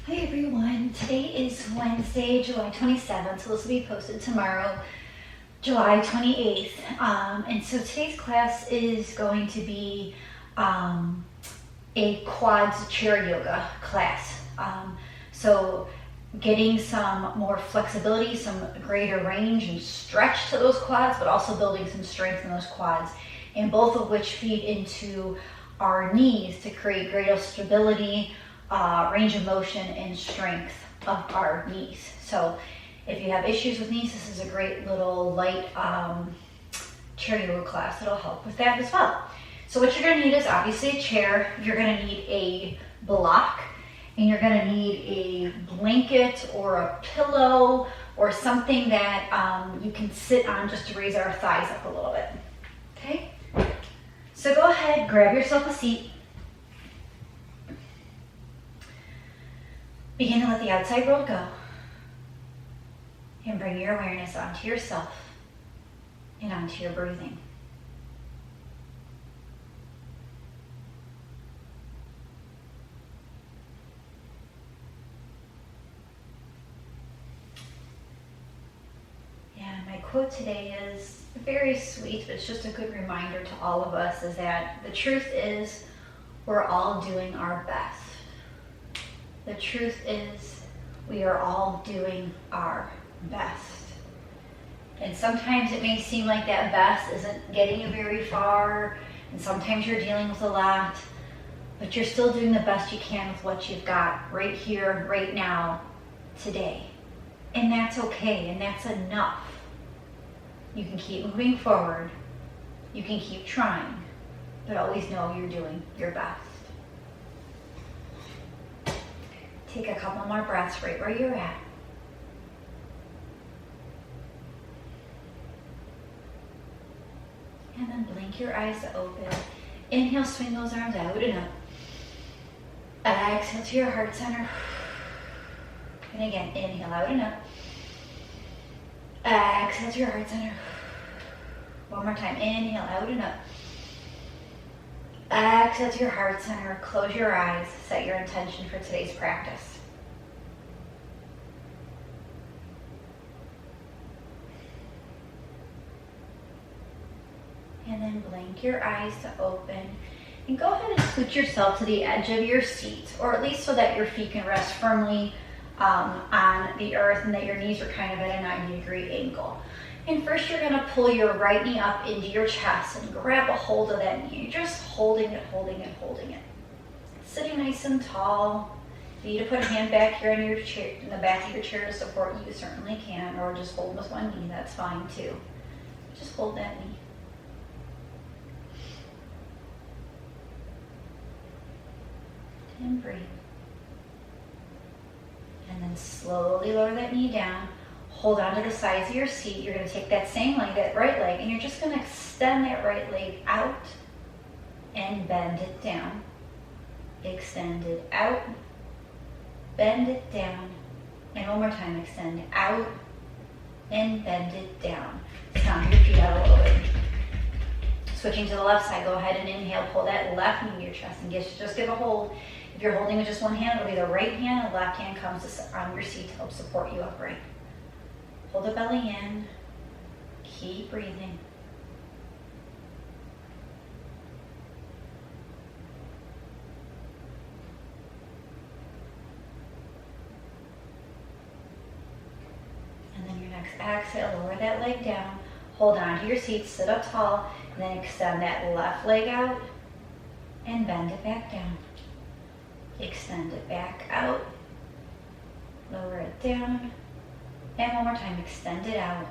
Hi everyone, today is Wednesday, July 27th, so this will be posted tomorrow, July 28th. And so today's class is going to be a quads chair yoga class. So getting some more flexibility, some greater range and stretch to those quads, but also building some strength in those quads, and both of which feed into our knees to create greater stability, range of motion and strength of our knees. So if you have issues with knees, this is a great little light chair yoga class that'll help with that as well. So what you're going to need is obviously a chair. You're going to need a block, and you're going to need a blanket or a pillow or something that you can sit on just to raise our thighs up a little bit. Okay? So go ahead, grab yourself a seat. Begin to let the outside world go and bring your awareness onto yourself and onto your breathing. Yeah, my quote today is very sweet, but it's just a good reminder to all of us, is that the truth is we're all doing our best. The truth is we are all doing our best. And sometimes it may seem like that best isn't getting you very far, and sometimes you're dealing with a lot, but you're still doing the best you can with what you've got right here, right now, today. And that's okay, and that's enough. You can keep moving forward, you can keep trying, but always know you're doing your best. Take a couple more breaths right where you're at. And then blink your eyes to open. Inhale, swing those arms out and up. Exhale to your heart center. And again, inhale out and up. Exhale to your heart center. One more time, inhale out and up. Exhale to your heart center, close your eyes, set your intention for today's practice. And then blink your eyes to open. And go ahead and scoot yourself to the edge of your seat, or at least so that your feet can rest firmly on the earth and that your knees are kind of at a 90-degree angle. And first you're going to pull your right knee up into your chest and grab a hold of that knee. You're just holding it, holding it, holding it. Sitting nice and tall. If you need to put a hand back here in your chair, in the back of your chair to support you, certainly can, or just hold with one knee, that's fine too. Just hold that knee. And breathe. And then slowly lower that knee down. Hold on to the sides of your seat. You're going to take that same leg, that right leg, and you're just going to extend that right leg out and bend it down. Extend it out, bend it down, and one more time, extend out and bend it down. Stomp your feet out a little bit. Switching to the left side, go ahead and inhale, pull that left knee to your chest and just give a hold. If you're holding with just one hand, it'll be the right hand, and the left hand comes on your seat to help support you upright. Hold the belly in, keep breathing. And then your next exhale, lower that leg down, hold on to your seat, sit up tall, and then extend that left leg out and bend it back down. Extend it back out, lower it down. And one more time, extend it out,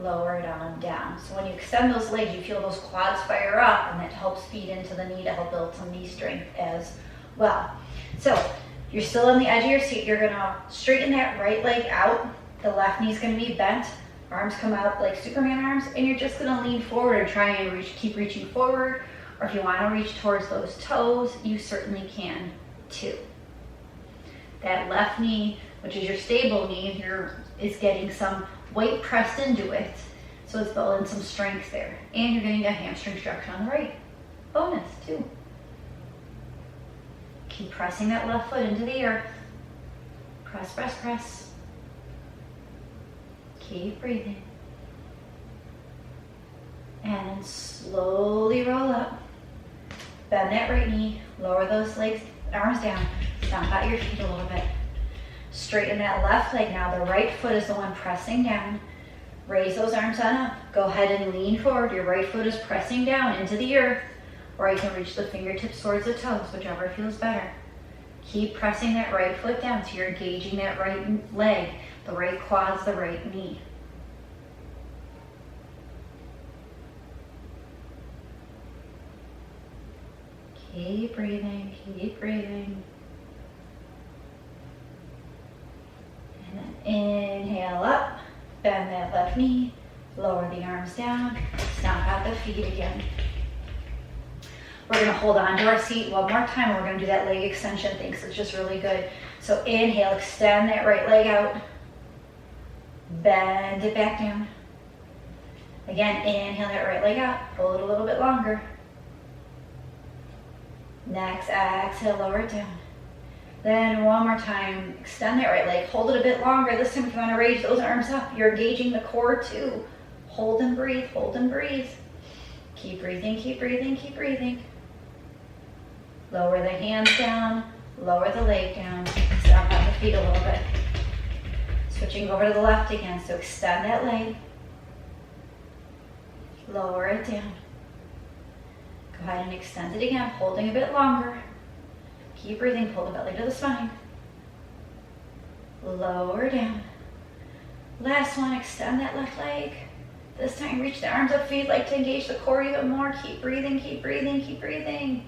lower it on down. So when you extend those legs, you feel those quads fire up, and that helps feed into the knee to help build some knee strength as well. So you're still on the edge of your seat. You're gonna straighten that right leg out. The left knee's gonna be bent. Arms come out like Superman arms, and you're just gonna lean forward and try and keep reaching forward. Or if you wanna reach towards those toes, you certainly can too. That left knee, which is your stable knee, is getting some weight pressed into it. So it's building some strength there. And you're getting a hamstring stretch on the right. Bonus too. Keep pressing that left foot into the earth. Press, press, press. Keep breathing. And then slowly roll up. Bend that right knee. Lower those legs, arms down. Stomp out your feet a little bit. Straighten that left leg now. The right foot is the one pressing down. Raise those arms on up. Go ahead and lean forward. Your right foot is pressing down into the earth. Or you can reach the fingertips towards the toes, whichever feels better. Keep pressing that right foot down so you're engaging that right leg, the right quads, the right knee. Keep breathing, keep breathing. And then inhale up, bend that left knee, lower the arms down, stomp out the feet again. We're gonna hold on to our seat one more time. We're gonna do that leg extension thing, so it's just really good. So inhale, extend that right leg out. Bend it back down. Again, inhale that right leg out. Pull it a little bit longer. Next, exhale, lower it down. Then one more time, extend that right leg. Hold it a bit longer. This time if you wanna raise those arms up, you're engaging the core too. Hold and breathe, hold and breathe. Keep breathing, keep breathing, keep breathing. Lower the hands down, lower the leg down, stomp out the feet a little bit. Switching over to the left again, so extend that leg. Lower it down. Go ahead and extend it again, holding a bit longer. Keep breathing, pull the belly to the spine. Lower down. Last one, extend that left leg. This time reach the arms up if you'd like to engage the core even more. Keep breathing, keep breathing, keep breathing.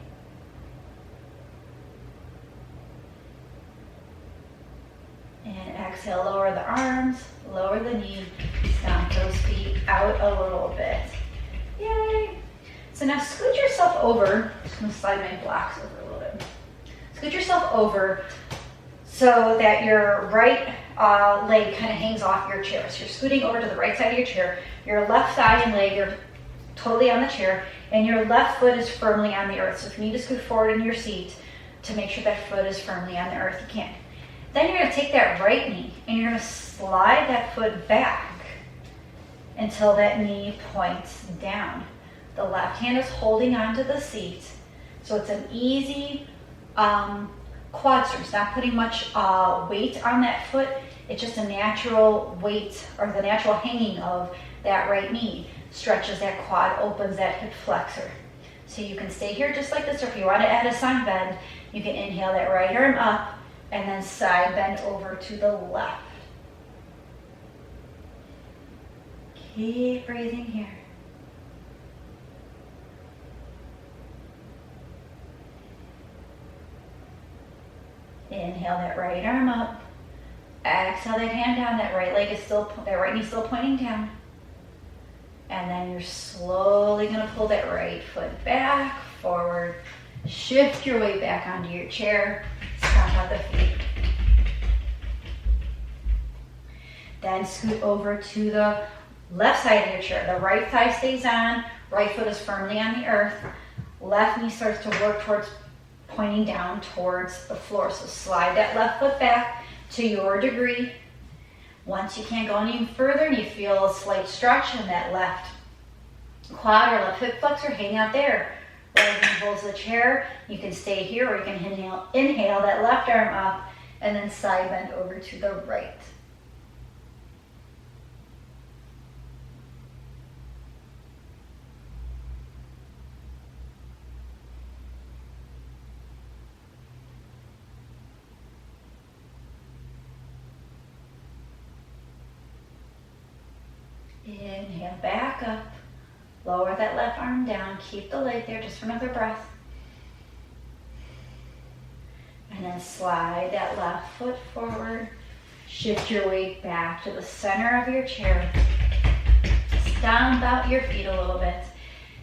And exhale, lower the arms, lower the knee, stomp those feet out a little bit. Yay! So now scoot yourself over. I'm just gonna slide my blocks over a little bit. Scoot yourself over so that your right leg kind of hangs off your chair. So you're scooting over to the right side of your chair. Your left thigh and leg are totally on the chair, and your left foot is firmly on the earth. So if you need to scoot forward in your seat to make sure that foot is firmly on the earth, you can. Then you're gonna take that right knee and you're gonna slide that foot back until that knee points down. The left hand is holding onto the seat. So it's an easy quad stretch, not putting much weight on that foot. It's just a natural weight, or the natural hanging of that right knee stretches that quad, opens that hip flexor. So you can stay here just like this, or if you want to add a side bend, you can inhale that right arm up and then side bend over to the left. Keep breathing here. Inhale that right arm up. Exhale that hand down. That right leg is still, that right knee still pointing down. And then you're slowly gonna pull that right foot back, forward. Shift your weight back onto your chair. Stomp out the feet. Then scoot over to the left side of your chair. The right thigh stays on. Right foot is firmly on the earth. Left knee starts to work towards pointing down towards the floor. So slide that left foot back to your degree. Once you can't go any further and you feel a slight stretch in that left quad or left hip flexor, hang out there. Right hand holds the chair. You can stay here, or you can inhale that left arm up and then side bend over to the right. Inhale back up, lower that left arm down, keep the leg there just for another breath. And then slide that left foot forward, shift your weight back to the center of your chair, stomp out your feet a little bit,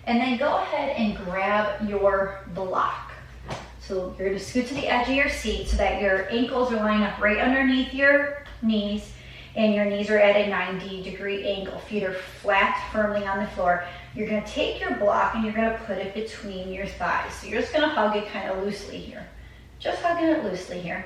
and then go ahead and grab your block. So you're gonna scoot to the edge of your seat so that your ankles are lining up right underneath your knees, and your knees are at a 90-degree angle. Feet are flat, firmly on the floor. You're gonna take your block and you're gonna put it between your thighs. So you're just gonna hug it kind of loosely here. Just hugging it loosely here.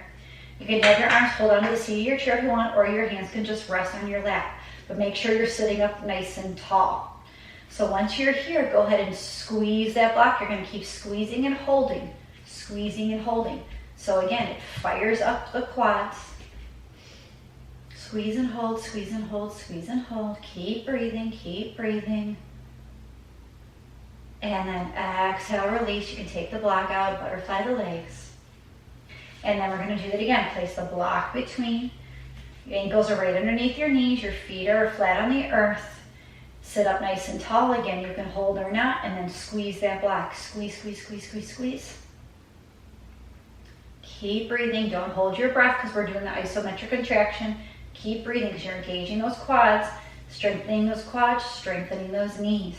You can have your arms hold onto the seat of your chair if you want, or your hands can just rest on your lap. But make sure you're sitting up nice and tall. So once you're here, go ahead and squeeze that block. You're going to keep squeezing and holding, squeezing and holding. So again, it fires up the quads. Squeeze and hold, squeeze and hold, squeeze and hold. Keep breathing, keep breathing. And then exhale, release. You can take the block out, butterfly the legs. And then we're going to do that again. Place the block between. Your ankles are right underneath your knees. Your feet are flat on the earth. Sit up nice and tall. Again, you can hold or not. And then squeeze that block. Squeeze, squeeze, squeeze, squeeze, squeeze. Keep breathing. Don't hold your breath because we're doing the isometric contraction. Keep breathing because you're engaging those quads, strengthening those quads, strengthening those knees.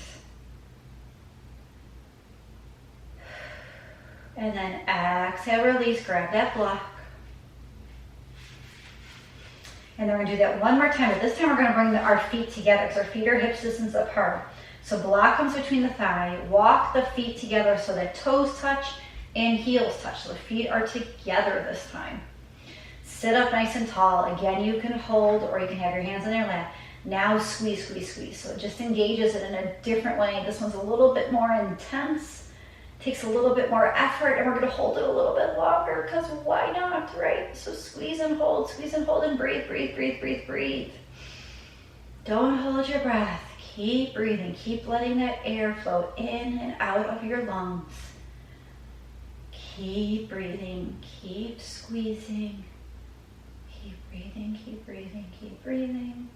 And then exhale, release, grab that block. And then we're going to do that one more time, but this time we're going to bring our feet together because our feet are hip distance apart. So block comes between the thigh, walk the feet together so that toes touch and heels touch. So the feet are together this time. Sit up nice and tall. Again, you can hold or you can have your hands on your lap. Now squeeze, squeeze, squeeze. So it just engages it in a different way. This one's a little bit more intense. Takes a little bit more effort, and we're going to hold it a little bit longer because why not, right? So squeeze and hold, and breathe, breathe, breathe, breathe, breathe. Don't hold your breath. Keep breathing. Keep letting that air flow in and out of your lungs. Keep breathing. Keep squeezing. Keep breathing, keep breathing, keep breathing.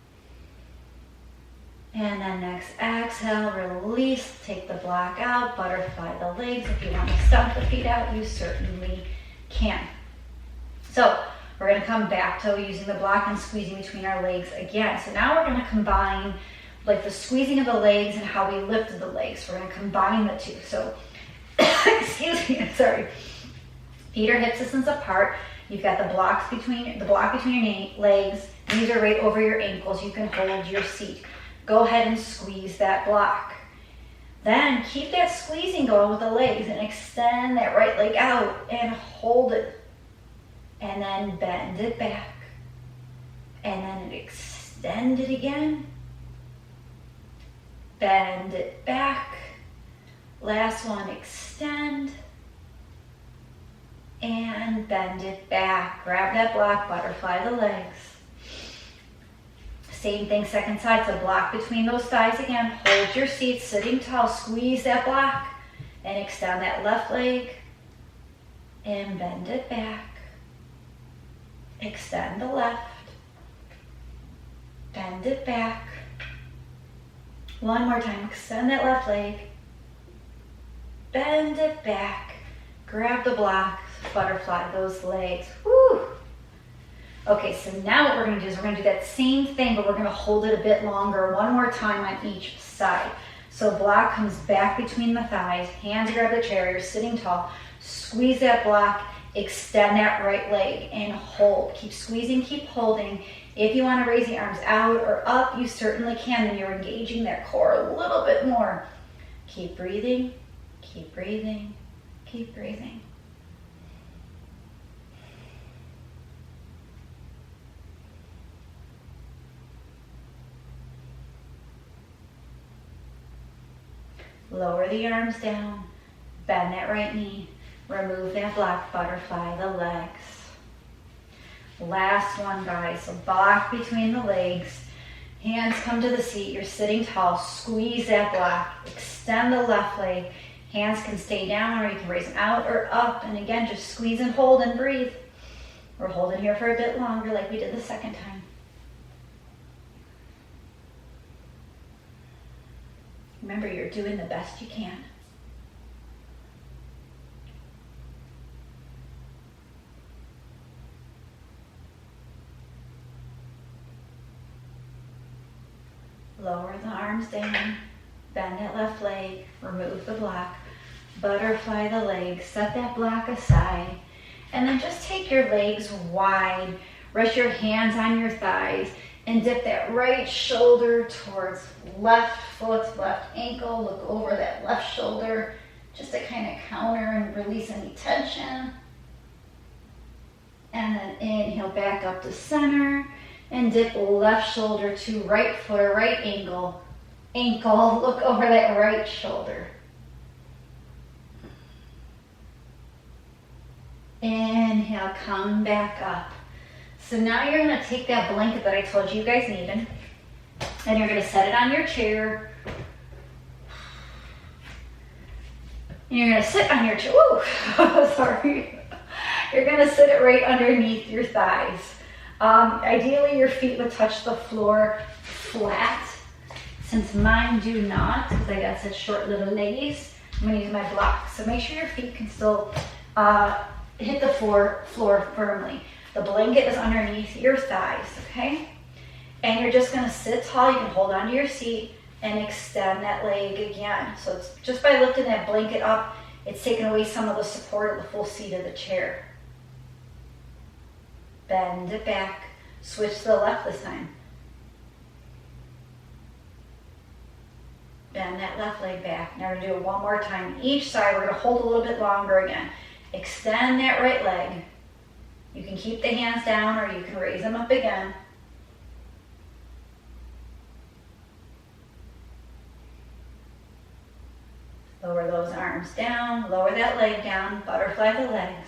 And then next exhale, release, take the block out, butterfly the legs. If you want to stomp the feet out, you certainly can. So we're going to come back to using the block and squeezing between our legs again. So now we're going to combine like the squeezing of the legs and how we lifted the legs. So we're going to combine the two. So, excuse me, sorry. Feet are hip distance apart. You've got the block between your legs. Knees are right over your ankles. You can hold your seat. Go ahead and squeeze that block. Then keep that squeezing going with the legs and extend that right leg out and hold it. And then bend it back. And then extend it again. Bend it back. Last one, extend. And bend it back. Grab that block, butterfly the legs. Same thing, second side. So block between those thighs again. Hold your seat, sitting tall. Squeeze that block and extend that left leg and bend it back. Extend the left. Bend it back. One more time. Extend that left leg. Bend it back. Grab the block. Butterfly those legs. Woo! Okay, so now what we're going to do is we're going to do that same thing, but we're going to hold it a bit longer, one more time on each side. So block comes back between the thighs, hands grab the chair, you're sitting tall, squeeze that block, extend that right leg and hold. Keep squeezing, keep holding. If you want to raise the arms out or up, you certainly can, and you're engaging that core a little bit more. Keep breathing, keep breathing, keep breathing. Lower the arms down, bend that right knee, remove that block, butterfly the legs. Last one, guys. So block between the legs, hands come to the seat, you're sitting tall, squeeze that block, extend the left leg, hands can stay down or you can raise them out or up, and again, just squeeze and hold and breathe. We're holding here for a bit longer like we did the second time. Remember, you're doing the best you can. Lower the arms down, bend that left leg, remove the block, butterfly the legs, set that block aside, and then just take your legs wide, rest your hands on your thighs, and dip that right shoulder towards left foot, left ankle. Look over that left shoulder just to kind of counter and release any tension. And then inhale back up to center and dip left shoulder to right foot or right ankle. Look over that right shoulder. Inhale, come back up. So now you're going to take that blanket that I told you guys needed, and you're going to set it on your chair. And you're going to sit on your chair. Woo! Sorry. You're going to sit it right underneath your thighs. Ideally, your feet would touch the floor flat. Since mine do not, because I got such short little leggies, I'm going to use my blocks. So make sure your feet can still hit the floor firmly. The blanket is underneath your thighs, okay? And you're just going to sit tall. You can hold onto your seat and extend that leg again. So it's just by lifting that blanket up, it's taking away some of the support of the full seat of the chair. Bend it back. Switch to the left this time. Bend that left leg back. Now we're going to do it one more time. Each side, we're going to hold a little bit longer again. Extend that right leg. You can keep the hands down or you can raise them up again. Lower those arms down, lower that leg down, butterfly the legs.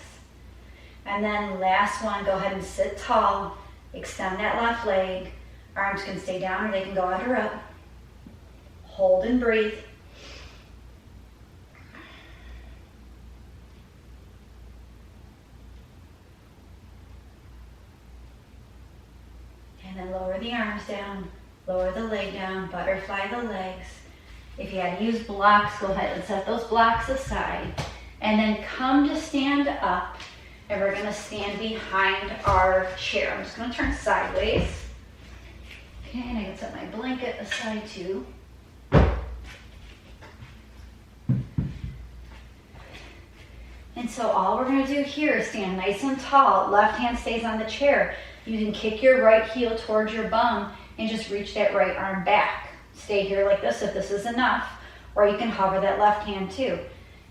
And then last one, go ahead and sit tall. Extend that left leg. Arms can stay down or they can go under up. Hold and breathe. And then lower the arms down, lower the leg down, butterfly the legs. If you had to use blocks, go ahead and set those blocks aside. And then come to stand up, and we're gonna stand behind our chair. I'm just gonna turn sideways. Okay, and I can set my blanket aside too. And so all we're gonna do here is stand nice and tall. Left hand stays on the chair. You can kick your right heel towards your bum and just reach that right arm back. Stay here like this if this is enough, or you can hover that left hand too.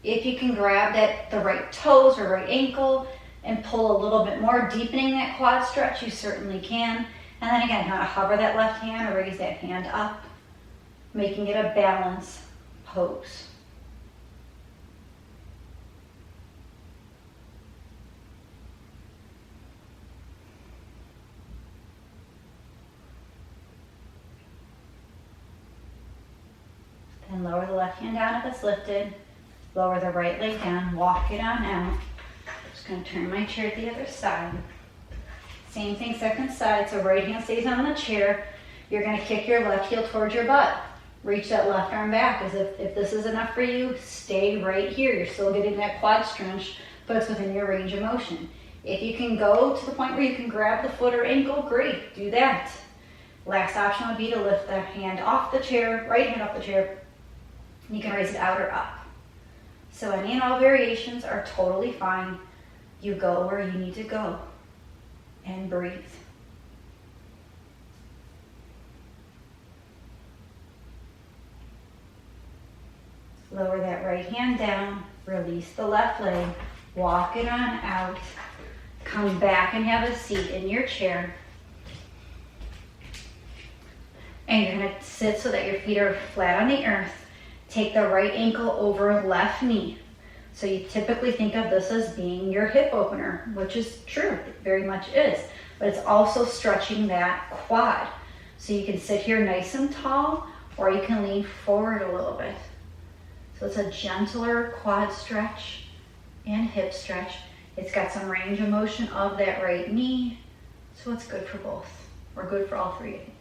If you can grab the right toes or right ankle and pull a little bit more, deepening that quad stretch, you certainly can. And then again, kind of hover that left hand or raise that hand up, making it a balance pose. Then lower the left hand down if it's lifted. Lower the right leg down, walk it on out. Just gonna turn my chair to the other side. Same thing, second side, so right hand stays on the chair. You're gonna kick your left heel towards your butt. Reach that left arm back as if this is enough for you, stay right here. You're still getting that quad stretch, but it's within your range of motion. If you can go to the point where you can grab the foot or ankle, great, do that. Last option would be to lift the hand off the chair, right hand off the chair. You can raise it out or up. So any and all variations are totally fine. You go where you need to go and breathe. Lower that right hand down, release the left leg, walk it on out, come back and have a seat in your chair. And you're gonna sit so that your feet are flat on the earth. Take the right ankle over left knee. So you typically think of this as being your hip opener, which is true, it very much is. But it's also stretching that quad. So you can sit here nice and tall, or you can lean forward a little bit. So it's a gentler quad stretch and hip stretch. It's got some range of motion of that right knee. So it's good for both, or good for all three, I think.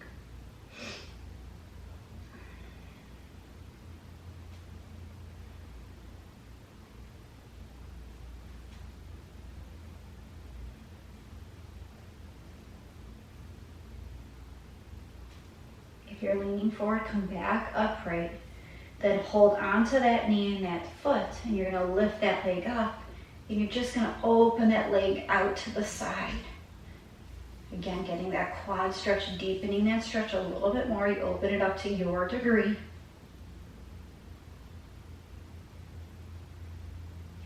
If you're leaning forward, come back upright. Then hold onto that knee and that foot, and you're gonna lift that leg up, and you're just gonna open that leg out to the side. Again, getting that quad stretch, deepening that stretch a little bit more. You open it up to your degree.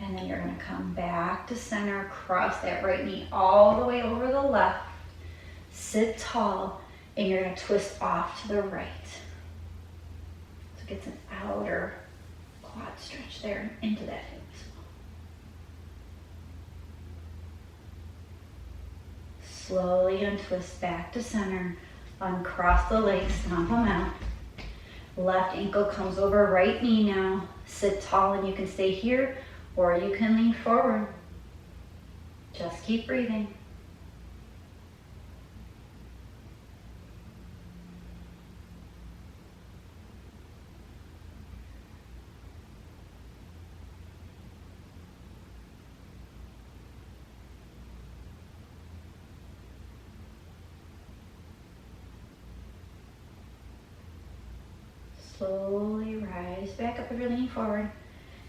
And then you're gonna come back to center, cross that right knee all the way over the left, sit tall, and you're gonna twist off to the right. So it gets an outer quad stretch there into that hip. Slowly untwist back to center, uncross the legs, stomp them out. Left ankle comes over right knee now. Sit tall and you can stay here or you can lean forward. Just keep breathing. Slowly rise back up if you're leaning forward.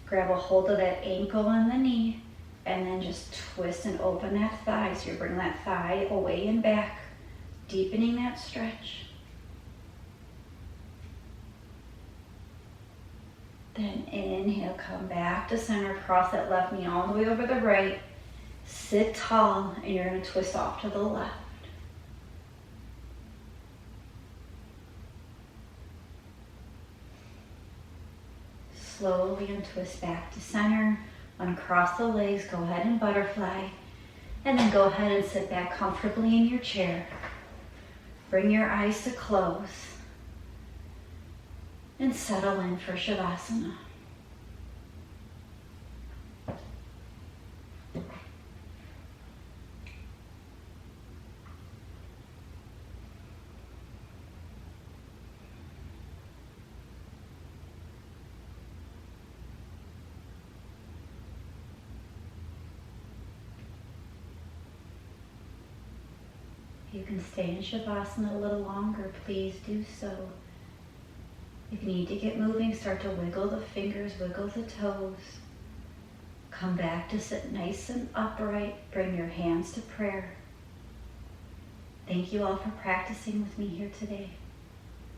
Grab a hold of that ankle and the knee, and then just twist and open that thigh. So you bring that thigh away and back, deepening that stretch. Then inhale, come back to center, cross that left knee all the way over the right. Sit tall, and you're going to twist off to the left. Slowly untwist back to center, uncross the legs, go ahead and butterfly, and then go ahead and sit back comfortably in your chair. Bring your eyes to close and settle in for Shavasana. You can stay in Shavasana a little longer, please do so. If you need to get moving, start to wiggle the fingers, wiggle the toes. Come back to sit nice and upright. Bring your hands to prayer. Thank you all for practicing with me here today.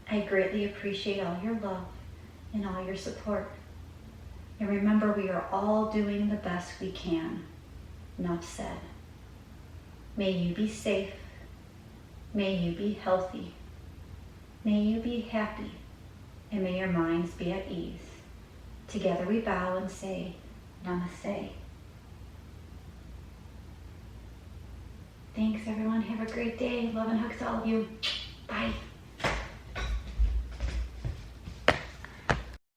I greatly appreciate all your love and all your support. And remember, we are all doing the best we can. Enough said. May you be safe. May you be healthy. May you be happy. And may your minds be at ease. Together we bow and say, Namaste. Thanks everyone. Have a great day. Love and hugs to all of you. Bye.